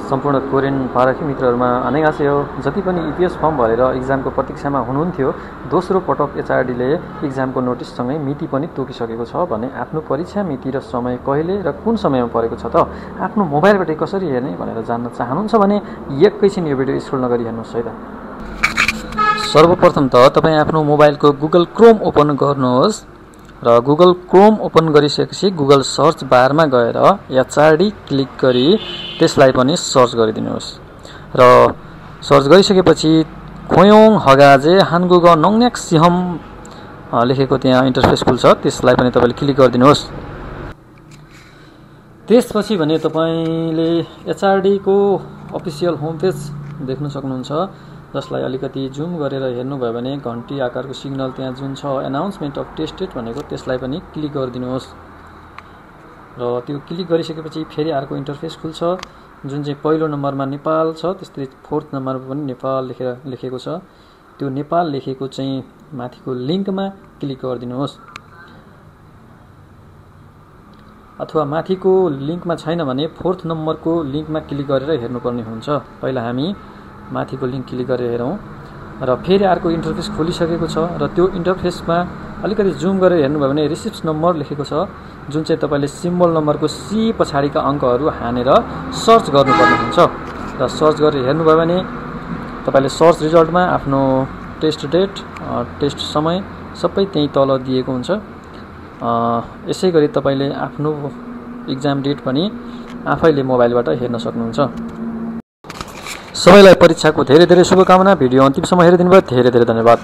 सम्पूर्ण कोरियन पारखी मित्रहरुमा अन्यगासेयो। जति पनि ईपीएस फर्म भरेर एक्जामको प्रतीक्षामा हुनुहुन्थ्यो, दोस्रो पटक एचआरडीले एक्जामको नोटिससँगै मिति पनि तोकिसकेको छ भने आफ्नो परीक्षा मिति र समय कहिले र कुन समयमा परेको छ त आफ्नो मोबाइलबाट कसरी हेर्ने भनेर जान्न चाहनुहुन्छ भने एकैछिन यो भिडियो स्क्रोल नगरी हेर्नुहोस् है त। सर्वप्रथम त तपाई आफ्नो मोबाइलको गुगल क्रोम ओपन गर्नुहोस् र गुगल क्रोम ओपन गरिसकेपछि गुगल सर्च बारमा गएर एचआरडी क्लिक गरी त्यसलाई पनि सर्च गरिदिनुहोस् र सर्च गरिसकेपछि खोयोङ हगाजे हानगुग नङन्याक सिहम लेखेको त्यहाँ इन्टरफेस खुल्छ, त्यसलाई पनि तपाईले क्लिक गरिदिनुहोस्। त्यसपछि भने तपाईले एचआरडी को अफिसियल होम पेज देख्न सक्नुहुन्छ, जसलाई अलिकति जुम गरेर हेर्नुभयो भने घण्टी आकारको सिग्नल त्यहाँ जुन छ एनाउन्समेन्ट अफ टेस्टेड भनेको त्यसलाई पनि क्लिक गरिदिनुहोस् र त्यो क्लिक गरिसकेपछि फेरि अर्को इन्टरफेस खुल्छ, जुन चाहिँ पहिलो नम्बरमा नेपाल छ, त्यस्तै फोर्थ नम्बरमा पनि नेपाल लेखेको छ। त्यो नेपाल लेखेको चाहिँ माथिको लिंकमा क्लिक गरिदिनुहोस् अथवा माथिको लिंकमा छैन भने फोर्थ नम्बरको लिंकमा क्लिक गरेर हेर्नुपर्ने हुन्छ। पहिला हामी माथिको लिंक क्लिक गरेर हेरौं र फेरि अर्को इन्टरफेस खोलिसकेको छ र त्यो इन्टरफेसमा अलिकति जुम गरेर हेर्नुभयो भने रिसिप्ट नम्बर लेखेको छ, जुन चाहिँ तपाईले सिम्बल नम्बरको सी पछाडीका अंकहरू हानेर सर्च गर्नुपर्ने हुन्छ र सर्च गरेर हेर्नुभयो भने तपाईले सर्च रिजल्टमा आफ्नो टेस्ट डेट, टेस्ट समय सबै त्यही तल दिएको हुन्छ। यसैगरी तपाईले आफ्नो एक्जाम डेट पनि आफैले मोबाइलबाट हेर्न सक्नुहुन्छ। सबैलाई परीक्षाको धेरै धेरै शुभकामना। भिडियो अन्तिमसम्म हेरिदिनु भयो धेरै धेरै धन्यवाद।